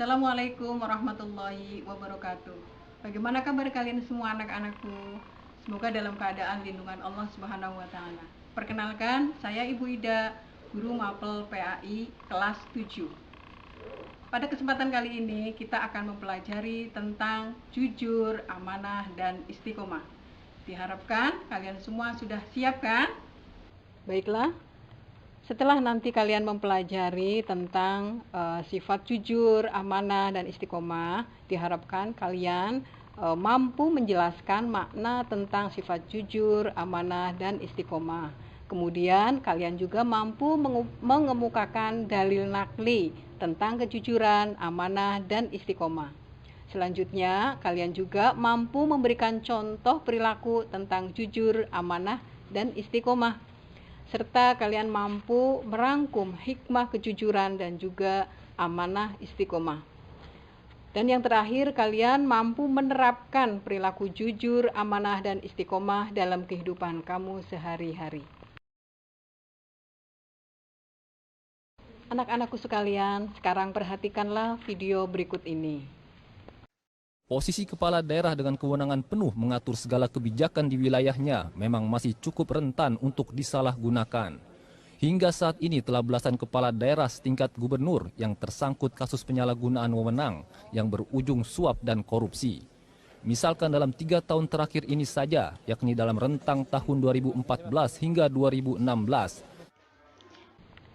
Assalamualaikum warahmatullahi wabarakatuh. Bagaimana kabar kalian semua anak-anakku? Semoga dalam keadaan lindungan Allah Subhanahu wa taala. Perkenalkan, saya Ibu Ida, guru Mapel PAI kelas 7. Pada kesempatan kali ini kita akan mempelajari tentang jujur, amanah, dan istiqomah. Diharapkan kalian semua sudah siap kan? Baiklah. Setelah nanti kalian mempelajari tentang sifat jujur, amanah, dan istiqomah, diharapkan kalian mampu menjelaskan makna tentang sifat jujur, amanah, dan istiqomah. Kemudian kalian juga mampu mengemukakan dalil nakli tentang kejujuran, amanah, dan istiqomah. Selanjutnya, kalian juga mampu memberikan contoh perilaku tentang jujur, amanah, dan istiqomah, serta kalian mampu merangkum hikmah kejujuran dan juga amanah istiqomah. Dan yang terakhir, kalian mampu menerapkan perilaku jujur, amanah, dan istiqomah dalam kehidupan kamu sehari-hari. Anak-anakku sekalian, sekarang perhatikanlah video berikut ini. Posisi kepala daerah dengan kewenangan penuh mengatur segala kebijakan di wilayahnya memang masih cukup rentan untuk disalahgunakan. Hingga saat ini telah belasan kepala daerah setingkat gubernur yang tersangkut kasus penyalahgunaan wewenang yang berujung suap dan korupsi. Misalkan dalam 3 tahun terakhir ini saja, yakni dalam rentang tahun 2014 hingga 2016.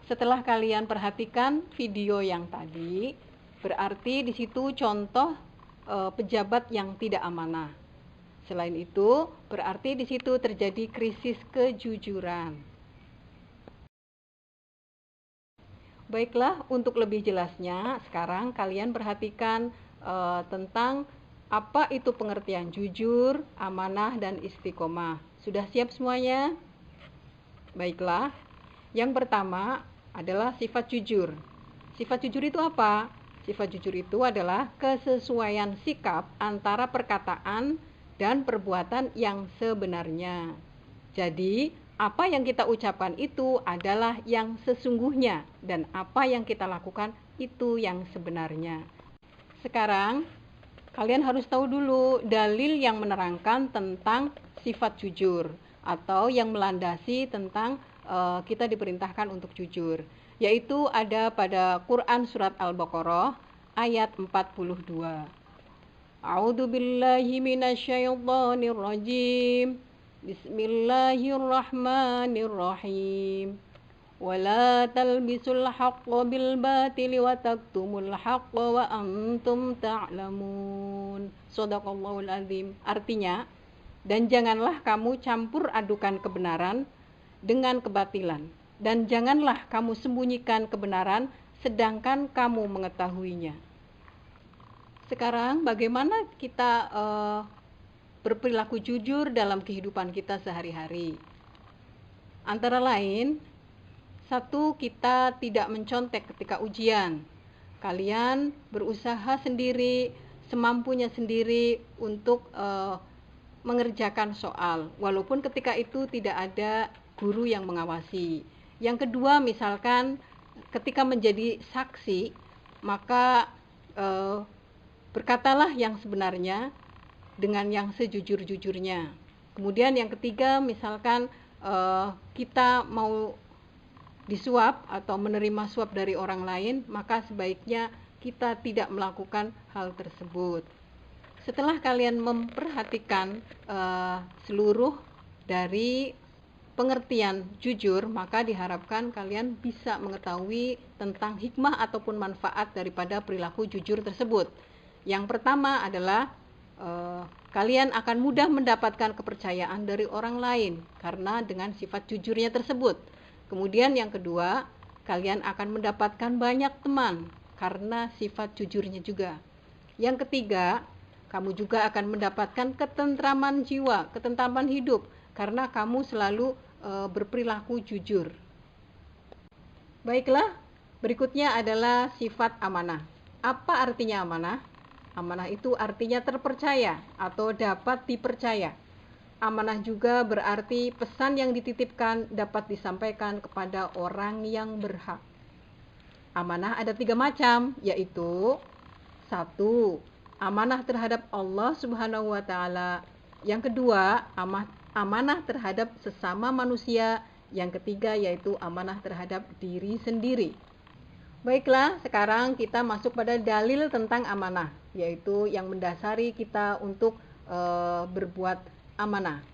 Setelah kalian perhatikan video yang tadi, berarti di situ contoh pejabat yang tidak amanah. Selain itu, berarti di situ terjadi krisis kejujuran. Baiklah, untuk lebih jelasnya, sekarang kalian perhatikan tentang apa itu pengertian jujur, amanah, dan istiqomah. Sudah siap semuanya? Baiklah, yang pertama adalah sifat jujur. Sifat jujur itu apa? Sifat jujur itu adalah kesesuaian sikap antara perkataan dan perbuatan yang sebenarnya. Jadi, apa yang kita ucapkan itu adalah yang sesungguhnya dan apa yang kita lakukan itu yang sebenarnya. Sekarang, kalian harus tahu dulu dalil yang menerangkan tentang sifat jujur atau yang melandasi tentang kita diperintahkan untuk jujur, yaitu ada pada Quran surat Al-Baqarah ayat 42. A'udzu billahi minasyaitonir rajim. Bismillahirrahmanirrahim. Wala talbisul haqqo bil batili wa taktumul haqqo wa antum ta'lamun. Shadaqallahul azim. Artinya, dan janganlah kamu campur adukan kebenaran dengan kebatilan, dan janganlah kamu sembunyikan kebenaran sedangkan kamu mengetahuinya. Sekarang bagaimana kita berperilaku jujur dalam kehidupan kita sehari-hari? Antara lain, satu, kita tidak mencontek ketika ujian. Kalian berusaha sendiri, semampunya sendiri untuk mengerjakan soal, walaupun ketika itu tidak ada guru yang mengawasi. Yang kedua, misalkan ketika menjadi saksi, maka berkatalah yang sebenarnya dengan yang sejujur-jujurnya. Kemudian yang ketiga, misalkan kita mau disuap atau menerima suap dari orang lain, maka sebaiknya kita tidak melakukan hal tersebut. Setelah kalian memperhatikan seluruh dari pengertian jujur, maka diharapkan kalian bisa mengetahui tentang hikmah ataupun manfaat daripada perilaku jujur tersebut. Yang pertama adalah kalian akan mudah mendapatkan kepercayaan dari orang lain karena dengan sifat jujurnya tersebut. Kemudian yang kedua, kalian akan mendapatkan banyak teman karena sifat jujurnya juga. Yang ketiga, kamu juga akan mendapatkan ketentraman jiwa, ketentraman hidup karena kamu selalu berperilaku jujur. Baiklah, berikutnya adalah sifat amanah. Apa artinya amanah? Amanah itu artinya terpercaya atau dapat dipercaya. Amanah juga berarti pesan yang dititipkan dapat disampaikan kepada orang yang berhak. Amanah ada 3 macam, yaitu Satu, amanah terhadap Allah Subhanahu wa taala. Yang kedua, amanah terhadap sesama manusia. Yang ketiga yaitu amanah terhadap diri sendiri. Baiklah, sekarang kita masuk pada dalil tentang amanah, yaitu yang mendasari kita untuk berbuat amanah.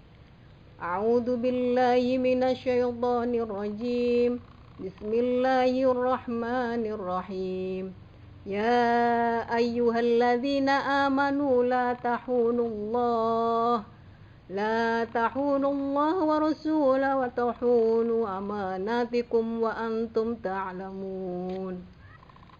A'udzu billahi minasyaitonir rajim. Bismillahirrahmanirrahim. Ya ayyuhalladzina amanu la tahunullah wa rasulahu wa tahunu amanatikum wa antum ta'lamun.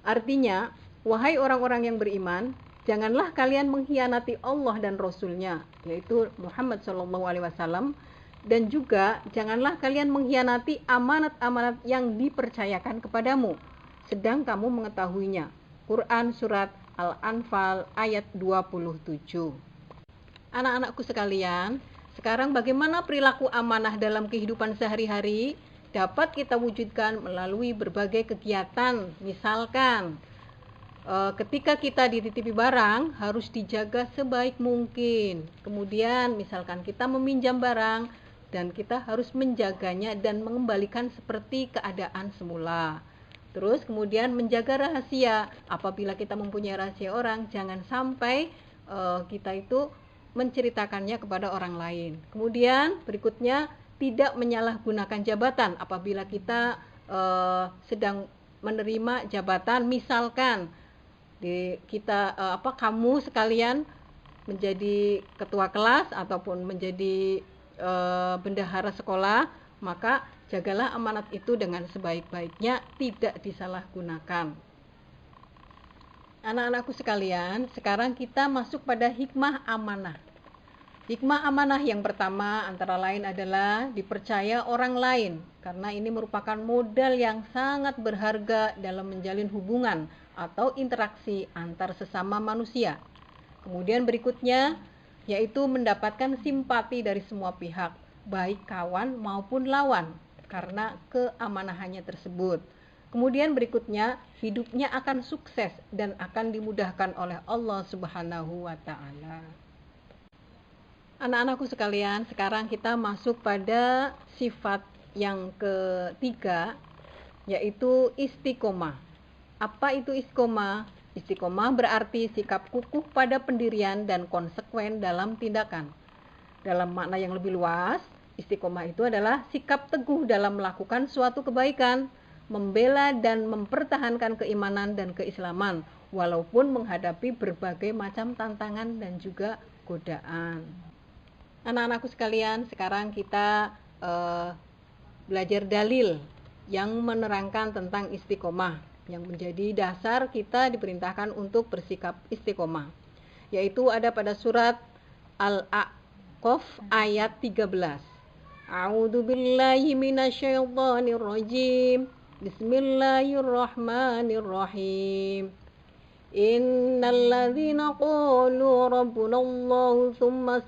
Artinya, wahai orang-orang yang beriman, janganlah kalian mengkhianati Allah dan Rasul-Nya, yaitu Muhammad SAW, dan juga janganlah kalian mengkhianati amanat-amanat yang dipercayakan kepadamu, sedang kamu mengetahuinya. Quran Surat Al-Anfal ayat 27. Anak-anakku sekalian, sekarang bagaimana perilaku amanah dalam kehidupan sehari-hari dapat kita wujudkan melalui berbagai kegiatan. Misalkan, ketika kita dititipi barang harus dijaga sebaik mungkin. Kemudian misalkan kita meminjam barang dan kita harus menjaganya dan mengembalikan seperti keadaan semula. Terus kemudian menjaga rahasia. Apabila kita mempunyai rahasia orang, jangan sampai kita itu menceritakannya kepada orang lain. Kemudian berikutnya, tidak menyalahgunakan jabatan apabila kita sedang menerima jabatan. Misalkan kamu sekalian menjadi ketua kelas ataupun menjadi bendahara sekolah, maka jagalah amanat itu dengan sebaik-baiknya, tidak disalahgunakan. Anak-anakku sekalian, sekarang kita masuk pada hikmah amanah. Hikmah amanah yang pertama antara lain adalah dipercaya orang lain, karena ini merupakan modal yang sangat berharga dalam menjalin hubungan atau interaksi antar sesama manusia. Kemudian berikutnya yaitu mendapatkan simpati dari semua pihak, baik kawan maupun lawan, karena keamanahannya tersebut. Kemudian berikutnya, hidupnya akan sukses dan akan dimudahkan oleh Allah Subhanahu wa taala. Anak-anakku sekalian, sekarang kita masuk pada sifat yang ketiga, yaitu istiqomah. Apa itu istiqomah? Istiqomah berarti sikap kukuh pada pendirian dan konsekuen dalam tindakan. Dalam makna yang lebih luas, istiqomah itu adalah sikap teguh dalam melakukan suatu kebaikan, membela dan mempertahankan keimanan dan keislaman, walaupun menghadapi berbagai macam tantangan dan juga godaan. Anak-anakku sekalian, sekarang kita belajar dalil yang menerangkan tentang istiqomah, yang menjadi dasar kita diperintahkan untuk bersikap istiqomah, yaitu ada pada surat Al-A'qaf ayat 13. A'udzu billahi minasyaitonir rajim. Bismillahirrahmanirrahim. Innal ladzina qalu rabbunallahu tsumma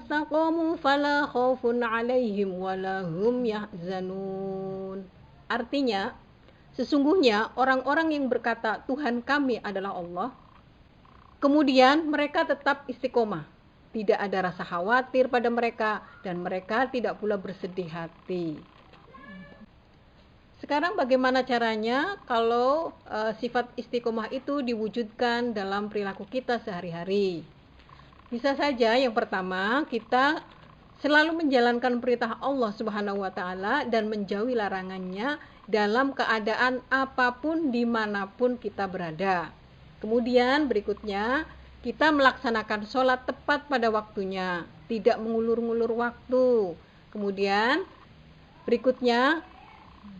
istaqamu fala khaufun 'alaihim wala hum yahzanun. Artinya, sesungguhnya orang-orang yang berkata Tuhan kami adalah Allah, kemudian mereka tetap istiqomah, tidak ada rasa khawatir pada mereka dan mereka tidak pula bersedih hati. Sekarang bagaimana caranya kalau sifat istiqomah itu diwujudkan dalam perilaku kita sehari-hari? Bisa saja yang pertama, kita selalu menjalankan perintah Allah Subhanahu wa taala dan menjauhi larangannya dalam keadaan apapun dimanapun kita berada. Kemudian berikutnya, kita melaksanakan sholat tepat pada waktunya, tidak mengulur-ngulur waktu. Kemudian berikutnya,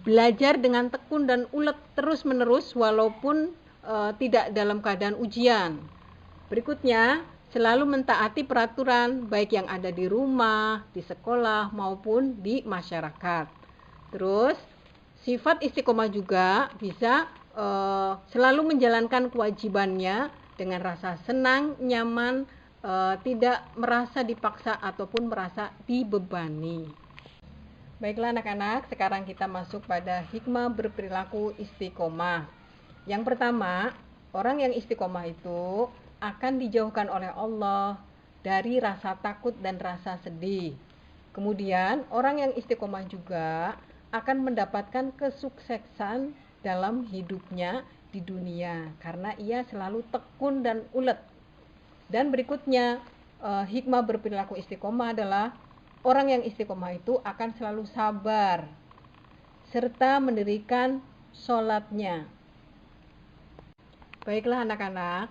belajar dengan tekun dan ulet terus-menerus walaupun tidak dalam keadaan ujian. Berikutnya, selalu mentaati peraturan baik yang ada di rumah, di sekolah maupun di masyarakat. Terus, sifat istiqomah juga bisa selalu menjalankan kewajibannya dengan rasa senang, nyaman, tidak merasa dipaksa ataupun merasa dibebani. Baiklah anak-anak, sekarang kita masuk pada hikmah berperilaku istiqomah. Yang pertama, orang yang istiqomah itu akan dijauhkan oleh Allah dari rasa takut dan rasa sedih. Kemudian, orang yang istiqomah juga akan mendapatkan kesuksesan dalam hidupnya di dunia karena ia selalu tekun dan ulet. Dan berikutnya, hikmah berperilaku istiqomah adalah orang yang istiqomah itu akan selalu sabar serta mendirikan sholatnya. Baiklah anak-anak,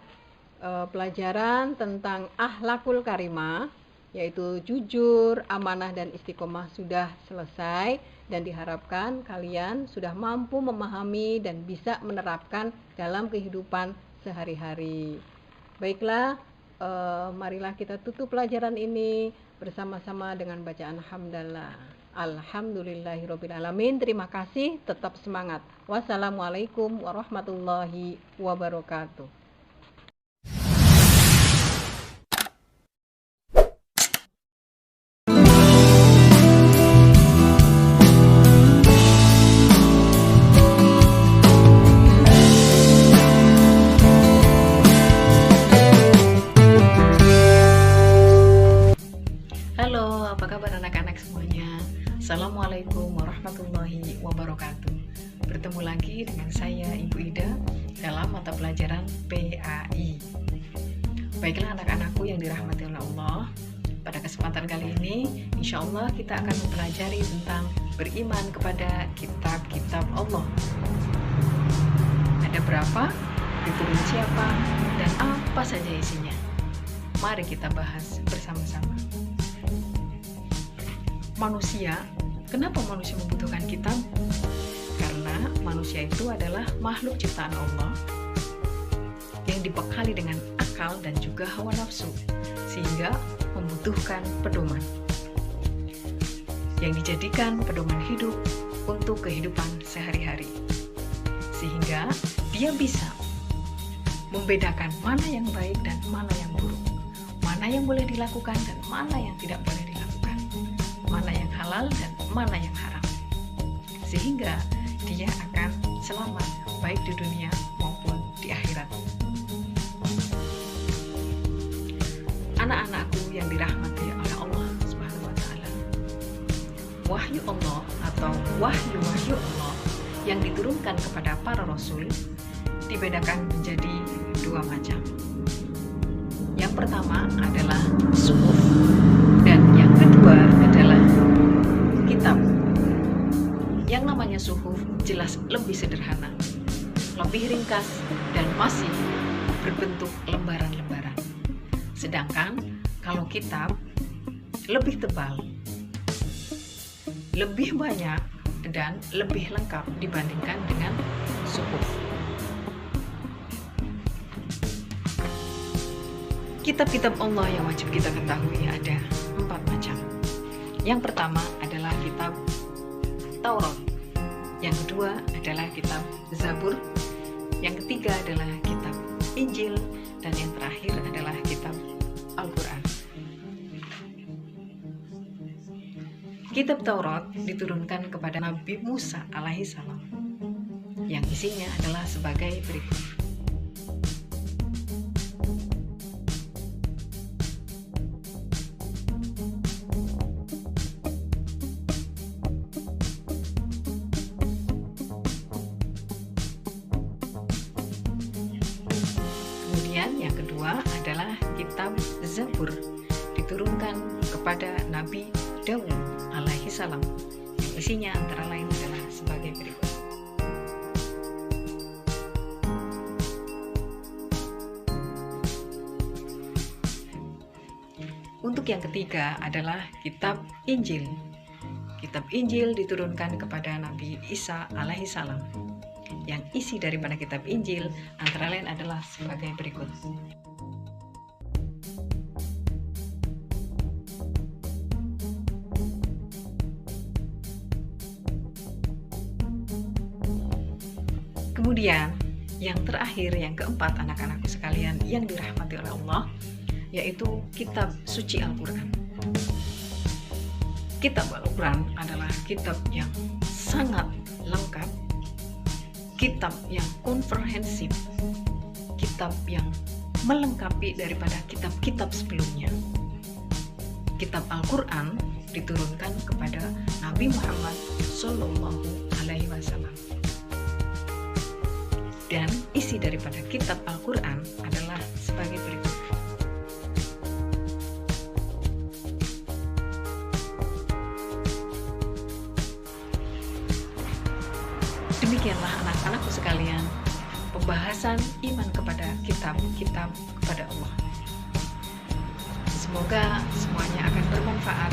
pelajaran tentang akhlakul karimah yaitu jujur, amanah, dan istiqomah sudah selesai dan diharapkan kalian sudah mampu memahami dan bisa menerapkan dalam kehidupan sehari-hari. Baiklah, marilah kita tutup pelajaran ini bersama-sama dengan bacaan hamdalah. Alhamdulillahirrabbilalamin. Terima kasih, tetap semangat. Wassalamualaikum warahmatullahi wabarakatuh. Halo, apa kabar anak-anak semuanya? Assalamualaikum warahmatullahi wabarakatuh. Bertemu lagi dengan saya Ibu Ida dalam mata pelajaran PAI. Baiklah anak-anakku yang dirahmati oleh Allah, pada kesempatan kali ini insya Allah kita akan mempelajari tentang beriman kepada kitab-kitab Allah. Ada berapa? Diturun siapa? Dan apa saja isinya? Mari kita bahas bersama-sama. Manusia, kenapa manusia membutuhkan kitab? Karena manusia itu adalah makhluk ciptaan Allah yang dibekali dengan akal dan juga hawa nafsu, sehingga membutuhkan pedoman yang dijadikan pedoman hidup untuk kehidupan sehari-hari, sehingga dia bisa membedakan mana yang baik dan mana yang buruk, mana yang boleh dilakukan dan mana yang tidak boleh dilakukan, mana yang halal dan mana yang haram, sehingga dia akan selamat baik di dunia maupun di akhirat. Anak-anakku yang dirahmati oleh Allah Subhanahu wa Ta'ala, wahyu Allah atau wahyu-wahyu Allah yang diturunkan kepada para rasul dibedakan menjadi dua macam. Yang pertama adalah suhuf dan yang kedua adalah kitab. Yang namanya suhuf jelas lebih sederhana, lebih ringkas dan masih berbentuk lembaran-lembaran. Sedangkan kalau kitab lebih tebal, lebih banyak dan lebih lengkap dibandingkan dengan suhuf. Kitab-kitab Allah yang wajib kita ketahui ada 4 macam. Yang pertama adalah kitab Taurat, yang kedua adalah kitab Zabur, yang ketiga adalah kitab Injil, dan yang terakhir adalah kitab Al-Quran. Kitab Taurat diturunkan kepada Nabi Musa alaihissalam, yang isinya adalah sebagai berikut. Yang kedua adalah kitab Zabur, diturunkan kepada Nabi Daud alaihissalam, yang isinya antara lain adalah sebagai berikut. Untuk yang ketiga adalah kitab Injil. Kitab Injil diturunkan kepada Nabi Isa alaihissalam. Yang isi daripada kitab Injil antara lain adalah sebagai berikut. Kemudian yang terakhir, yang keempat anak-anakku sekalian yang dirahmati oleh Allah, yaitu kitab suci Al-Quran. Kitab Al-Quran adalah kitab yang sangat lengkap, kitab yang komprehensif, kitab yang melengkapi daripada kitab-kitab sebelumnya. Kitab Al-Quran diturunkan kepada Nabi Muhammad Sallallahu Alaihi Wasallam. Dan isi daripada kitab Al-Quran adalah sebagai berikut. Demikianlah anak-anakku sekalian, pembahasan iman kepada kitab-kitab kepada Allah. Semoga semuanya akan bermanfaat,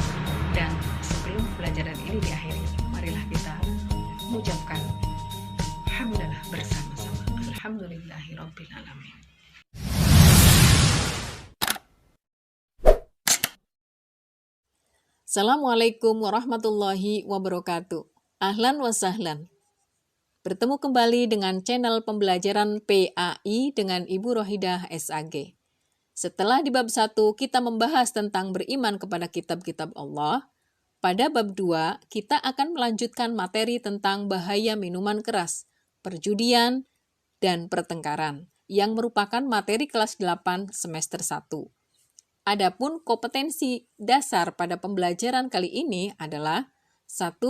dan sebelum pelajaran ini diakhiri, marilah kita mengucapkan hamdalah bersama-sama. Alhamdulillahirabbil alamin. Assalamualaikum warahmatullahi wabarakatuh. Ahlan wa sahlan. Bertemu kembali dengan channel pembelajaran PAI dengan Ibu Rohidah SAG. Setelah di bab 1 kita membahas tentang beriman kepada kitab-kitab Allah, pada bab 2 kita akan melanjutkan materi tentang bahaya minuman keras, perjudian, dan pertengkaran, yang merupakan materi kelas 8 semester 1. Adapun kompetensi dasar pada pembelajaran kali ini adalah 1.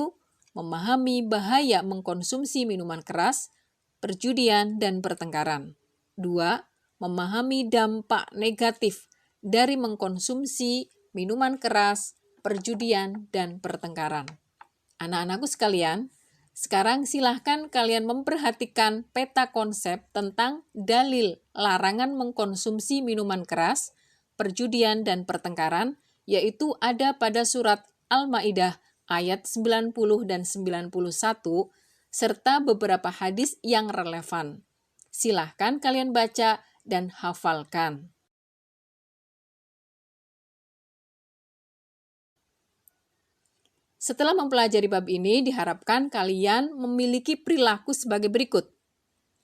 Memahami bahaya mengkonsumsi minuman keras, perjudian, dan pertengkaran. 2. Memahami dampak negatif dari mengkonsumsi minuman keras, perjudian, dan pertengkaran. Anak-anakku sekalian, sekarang silahkan kalian memperhatikan peta konsep tentang dalil larangan mengkonsumsi minuman keras, perjudian, dan pertengkaran, yaitu ada pada surat Al-Maidah ayat 90 dan 91, serta beberapa hadis yang relevan. Silahkan kalian baca dan hafalkan. Setelah mempelajari bab ini, diharapkan kalian memiliki perilaku sebagai berikut.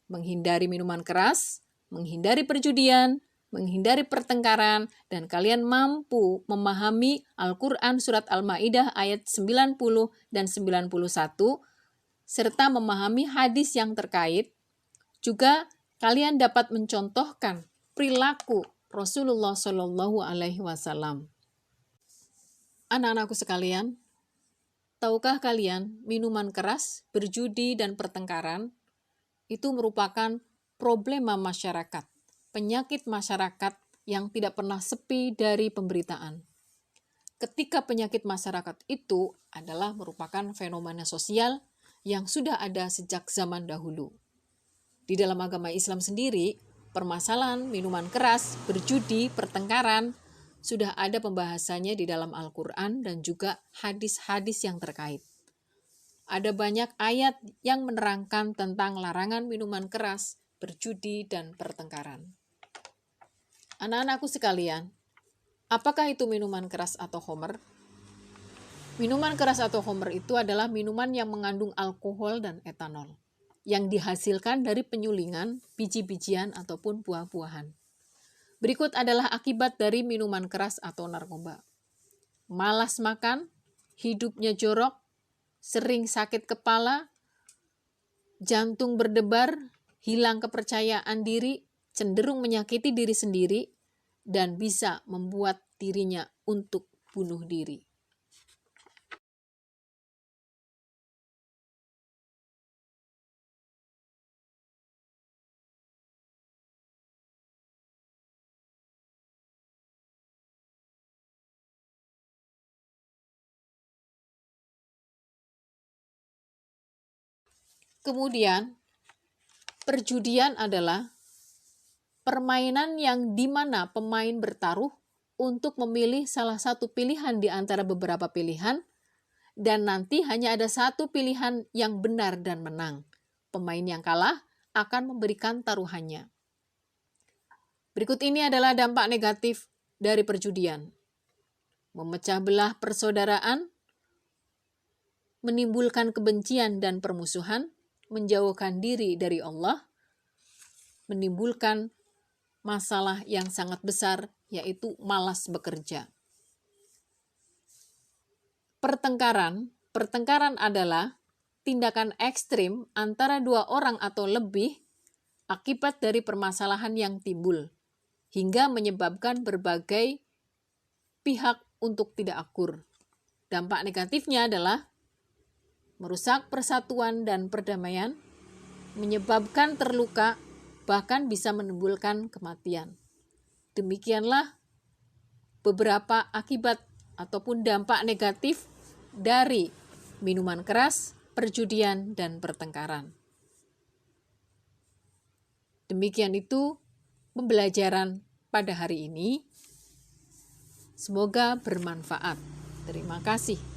Menghindari minuman keras, menghindari perjudian, menghindari pertengkaran, dan kalian mampu memahami Al-Quran Surat Al-Maidah ayat 90 dan 91, serta memahami hadis yang terkait. Juga kalian dapat mencontohkan perilaku Rasulullah Shallallahu Alaihi Wasallam. Anak-anakku sekalian, tahukah kalian minuman keras, berjudi, dan pertengkaran itu merupakan problema masyarakat, penyakit masyarakat yang tidak pernah sepi dari pemberitaan. Ketika penyakit masyarakat itu adalah merupakan fenomena sosial yang sudah ada sejak zaman dahulu. Di dalam agama Islam sendiri, permasalahan minuman keras, berjudi, pertengkaran, sudah ada pembahasannya di dalam Al-Quran dan juga hadis-hadis yang terkait. Ada banyak ayat yang menerangkan tentang larangan minuman keras, berjudi, dan pertengkaran. Anak-anakku sekalian, apakah itu minuman keras atau khamr? Minuman keras atau khamr itu adalah minuman yang mengandung alkohol dan etanol, yang dihasilkan dari penyulingan, biji-bijian, ataupun buah-buahan. Berikut adalah akibat dari minuman keras atau narkoba. Malas makan, hidupnya jorok, sering sakit kepala, jantung berdebar, hilang kepercayaan diri, cenderung menyakiti diri sendiri, dan bisa membuat dirinya untuk bunuh diri. Kemudian, perjudian adalah permainan yang di mana pemain bertaruh untuk memilih salah satu pilihan di antara beberapa pilihan, dan nanti hanya ada satu pilihan yang benar dan menang. Pemain yang kalah akan memberikan taruhannya. Berikut ini adalah dampak negatif dari perjudian. Memecah belah persaudaraan, menimbulkan kebencian dan permusuhan, menjauhkan diri dari Allah, menimbulkan masalah yang sangat besar, yaitu malas bekerja. Pertengkaran adalah tindakan ekstrim antara dua orang atau lebih akibat dari permasalahan yang timbul, hingga menyebabkan berbagai pihak untuk tidak akur. Dampak negatifnya adalah merusak persatuan dan perdamaian, menyebabkan terluka, bahkan bisa menimbulkan kematian. Demikianlah beberapa akibat ataupun dampak negatif dari minuman keras, perjudian, dan pertengkaran. Demikian itu pembelajaran pada hari ini. Semoga bermanfaat. Terima kasih.